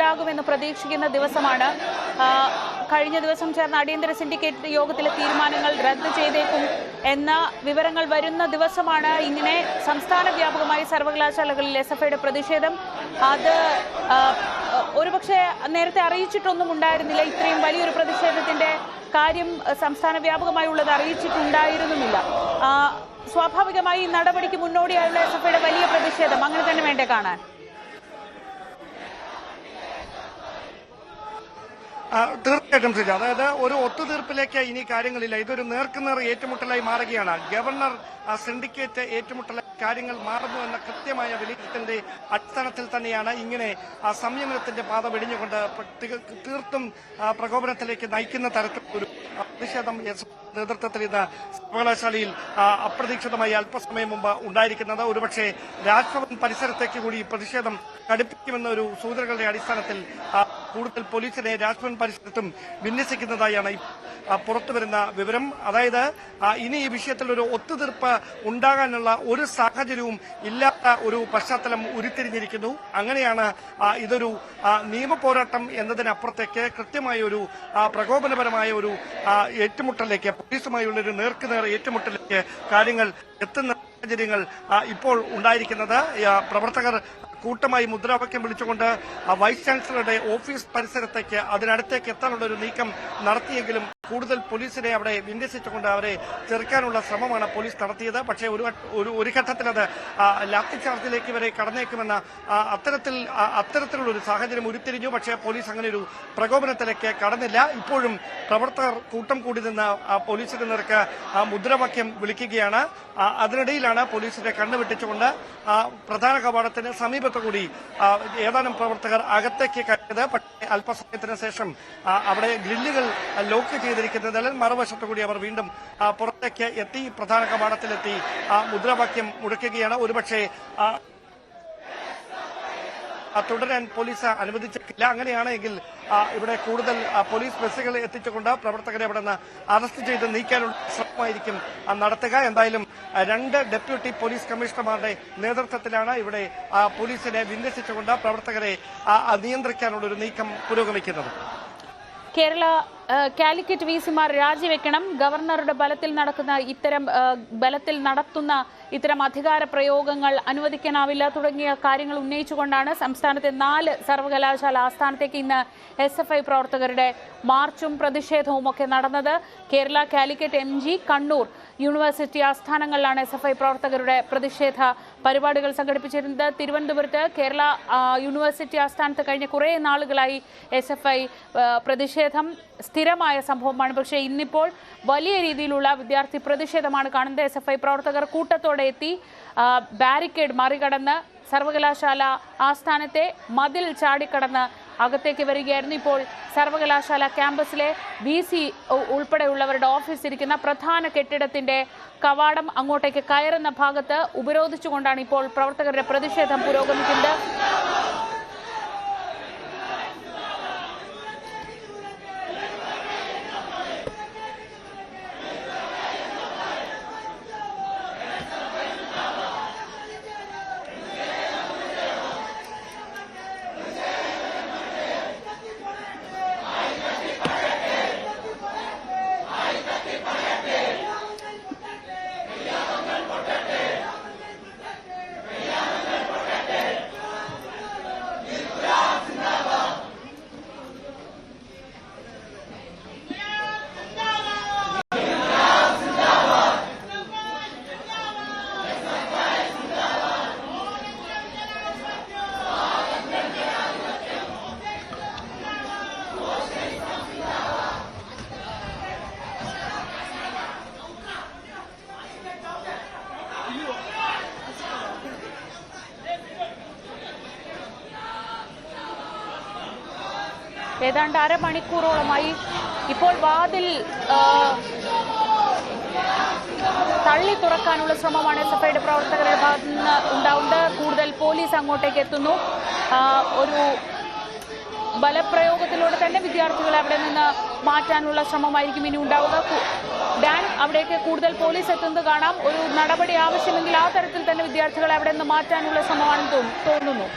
ഉണ്ടാകുമെന്ന് പ്രതീക്ഷിക്കുന്ന ദിവസമാണ്. കഴിഞ്ഞ ദിവസം ചേർന്ന അടിയന്തര സിൻഡിക്കേറ്റ് യോഗത്തിലെ തീരുമാനങ്ങൾ റദ്ദ് ചെയ്തേക്കും എന്ന വിവരങ്ങൾ വരുന്ന ദിവസമാണ് ഇങ്ങനെ സംസ്ഥാന വ്യാപകമായി സർവകലാശാലകളിൽ SFIയുടെ പ്രതിഷേധം. അത് ഒരുപക്ഷെ നേരത്തെ അറിയിച്ചിട്ടൊന്നും ഉണ്ടായിരുന്നില്ല. ഇത്രയും വലിയൊരു പ്രതിഷേധത്തിന്റെ കാര്യം സംസ്ഥാന വ്യാപകമായി ഉള്ളത് അറിയിച്ചിട്ടുണ്ടായിരുന്നുമില്ല. സ്വാഭാവികമായി ഈ നടപടിക്ക് മുന്നോടിയായുള്ള SFIയുടെ വലിയ പ്രതിഷേധം അങ്ങനെ തന്നെ വേണ്ടേ കാണാൻ? തീർച്ചയായിട്ടും ശരി. അതായത് ഒരു ഒത്തുതീർപ്പിലേക്ക് ഇനി കാര്യങ്ങളില്ല. ഇതൊരു നേർക്കുനേർ ഏറ്റുമുട്ടലായി മാറുകയാണ്. ഗവർണർ സിൻഡിക്കേറ്റ് ഏറ്റുമുട്ടലായി കാര്യങ്ങൾ മാറുന്നു എന്ന കൃത്യമായ വിലയിരുത്തലിന്റെ അടിസ്ഥാനത്തിൽ തന്നെയാണ് ഇങ്ങനെ സംയമനത്തിന്റെ പാത വെടിഞ്ഞുകൊണ്ട് തീർത്തും പ്രകോപനത്തിലേക്ക് നയിക്കുന്ന തരത്തിൽ ഒരു പ്രതിഷേധം നേതൃത്വത്തിൽ ഇന്ന് സർവകലാശാലയിൽ അപ്രതീക്ഷിതമായി അല്പസമയം മുമ്പ് ഉണ്ടായിരിക്കുന്നത്. ഒരുപക്ഷെ രാജ്ഭവൻ പരിസരത്തേക്ക് കൂടി പ്രതിഷേധം കടുപ്പിക്കുമെന്ന ഒരു സൂചനകളുടെ അടിസ്ഥാനത്തിൽ കൂടുതൽ പോലീസിനെ രാജ്ഭവൻ പരിസരത്തും വിന്യസിക്കുന്നതായാണ് പുറത്തുവരുന്ന വിവരം. അതായത് ഇനി ഈ വിഷയത്തിൽ ഒരു ഒത്തുതീർപ്പ് ഉണ്ടാകാനുള്ള ഒരു സാഹചര്യവും ഇല്ലാത്ത ഒരു പശ്ചാത്തലം ഉരുത്തിരിഞ്ഞിരിക്കുന്നു. അങ്ങനെയാണ് ഇതൊരു നിയമ പോരാട്ടം എന്നതിനപ്പുറത്തേക്ക് കൃത്യമായ ഒരു പ്രകോപനപരമായ ഒരു ഏറ്റുമുട്ടലിലേക്ക്, പോലീസുമായുള്ള ഒരു നേർക്കുനേർ ഏറ്റുമുട്ടലിലേക്ക് കാര്യങ്ങൾ എത്തുന്ന സാഹചര്യങ്ങൾ ഇപ്പോൾ ഉണ്ടായിരിക്കുന്നത്. പ്രവർത്തകർ കൂട്ടമായി മുദ്രാവാക്യം വിളിച്ചുകൊണ്ട് വൈസ് ചാൻസലറുടെ ഓഫീസ് പരിസരത്തേക്ക് അതിനടുത്തേക്ക് എത്താനുള്ള ഒരു നീക്കം നടത്തിയെങ്കിലും കൂടുതൽ പോലീസിനെ അവിടെ വിന്യസിച്ചുകൊണ്ട് അവരെ ചെറുക്കാനുള്ള ശ്രമമാണ് പോലീസ് നടത്തിയത്. പക്ഷേ ഒരു ഘട്ടത്തിൽ അത് ലാത്തി ചാർജിലേക്ക് വരെ കടന്നേക്കുമെന്ന അത്തരത്തിലുള്ള ഒരു സാഹചര്യം ഉരുത്തിരിഞ്ഞു. പക്ഷേ പോലീസ് അങ്ങനെ ഒരു പ്രകോപനത്തിലേക്ക് കടന്നില്ല. ഇപ്പോഴും പ്രവർത്തകർ കൂട്ടം കൂടി നിന്ന് പോലീസിന് നേർക്ക് മുദ്രാവാക്യം വിളിക്കുകയാണ്. അതിനിടയിലാണ് പോലീസിനെ കണ്ണുവെട്ടിച്ചുകൊണ്ട് പ്രധാന കവാടത്തിന് സമീപത്തുകൂടി ഏതാനും പ്രവർത്തകർ അകത്തേക്ക് കയറിയത്. പക്ഷേ അല്പസമയത്തിന് ശേഷം അവിടെ ഗ്രില്ലുകൾ ലോക്ക് ചെയ്തിരിക്കുന്നതിനാൽ മറുവശത്തുകൂടി അവർ വീണ്ടും പുറത്തേക്ക് എത്തി പ്രധാന കവാടത്തിലെത്തി മുദ്രാവാക്യം മുഴക്കുകയാണ്. ഒരുപക്ഷെ തുടരാൻ പോലീസ് അനുവദിച്ചിട്ടില്ല. അങ്ങനെയാണെങ്കിൽ ഇവിടെ കൂടുതൽ പോലീസ് ബസ്സുകൾ എത്തിച്ചുകൊണ്ട് പ്രവർത്തകരെ അവിടെ നിന്ന് അറസ്റ്റ് ചെയ്ത് നീക്കാനുള്ള ശ്രമമായിരിക്കും നടത്തുക. എന്തായാലും 2 ഡെപ്യൂട്ടി പോലീസ് കമ്മീഷണർമാരുടെ നേതൃത്വത്തിലാണ് ഇവിടെ പോലീസിനെ വിന്യസിച്ചുകൊണ്ട് പ്രവർത്തകരെ നിയന്ത്രിക്കാനുള്ള ഒരു നീക്കം പുരോഗമിക്കുന്നത്. കേരള കാലിക്കറ്റ് വിസിമാർ രാജിവെക്കണം, ഗവർണറുടെ ബലത്തിൽ നടത്തുന്ന ഇത്തരം അധികാര പ്രയോഗങ്ങൾ അനുവദിക്കാനാവില്ല തുടങ്ങിയ കാര്യങ്ങൾ ഉന്നയിച്ചുകൊണ്ടാണ് സംസ്ഥാനത്തെ 4 സർവകലാശാല ആസ്ഥാനത്തേക്ക് ഇന്ന് SFI പ്രവർത്തകരുടെ മാർച്ചും പ്രതിഷേധവും ഒക്കെ നടന്നത്. കേരള, കാലിക്കറ്റ്, MG, കണ്ണൂർ യൂണിവേഴ്സിറ്റി ആസ്ഥാനങ്ങളിലാണ് SFI പ്രവർത്തകരുടെ പ്രതിഷേധ പരിപാടികൾ സംഘടിപ്പിച്ചിരുന്നത്. തിരുവനന്തപുരത്ത് കേരള യൂണിവേഴ്സിറ്റി ആസ്ഥാനത്ത് കഴിഞ്ഞ കുറേ നാളുകളായി SFI പ്രതിഷേധം സ്ഥിരമായ സംഭവമാണ്. പക്ഷേ ഇന്നിപ്പോൾ വലിയ രീതിയിലുള്ള വിദ്യാർത്ഥി പ്രതിഷേധമാണ് കാണുന്നത്. SFI പ്രവർത്തകർ കൂട്ടത്തോടെ എത്തി ബാരിക്കേഡ് മറികടന്ന് സർവകലാശാല ആസ്ഥാനത്തെ മതിൽ ചാടിക്കടന്ന് അകത്തേക്ക് വരികയായിരുന്നു. ഇപ്പോൾ സർവകലാശാല ക്യാമ്പസിലെ VC ഉൾപ്പെടെയുള്ളവരുടെ ഓഫീസ് ഇരിക്കുന്ന പ്രധാന കെട്ടിടത്തിന്റെ കവാടം അങ്ങോട്ടേക്ക് കയറുന്ന ഭാഗത്ത് ഉപരോധിച്ചുകൊണ്ടാണ് ഇപ്പോൾ പ്രവർത്തകരുടെ പ്രതിഷേധം പുരോഗമിക്കുന്നത്. ഏതാണ്ട് അരമണിക്കൂറോളമായി ഇപ്പോൾ വാതിൽ തള്ളി തുറക്കാനുള്ള ശ്രമമാണ് SFIയുടെ പ്രവർത്തകരുടെ ഭാഗത്തു നിന്ന് ഉണ്ടാവുന്നത്. കൂടുതൽ പോലീസ് അങ്ങോട്ടേക്ക് എത്തുന്നു. ഒരു ബലപ്രയോഗത്തിലൂടെ തന്നെ വിദ്യാർത്ഥികളെ അവിടെ നിന്ന് മാറ്റാനുള്ള ശ്രമമായിരിക്കും ഇനി ഉണ്ടാവുക. ഡാൻ, അവിടേക്ക് കൂടുതൽ പോലീസ് എത്തുന്നത് കാണാം. ഒരു നടപടി ആവശ്യമെങ്കിൽ ആ തരത്തിൽ തന്നെ വിദ്യാർത്ഥികളെ അവിടെ നിന്ന് മാറ്റാനുള്ള ശ്രമമാണെന്ന് തോന്നുന്നു.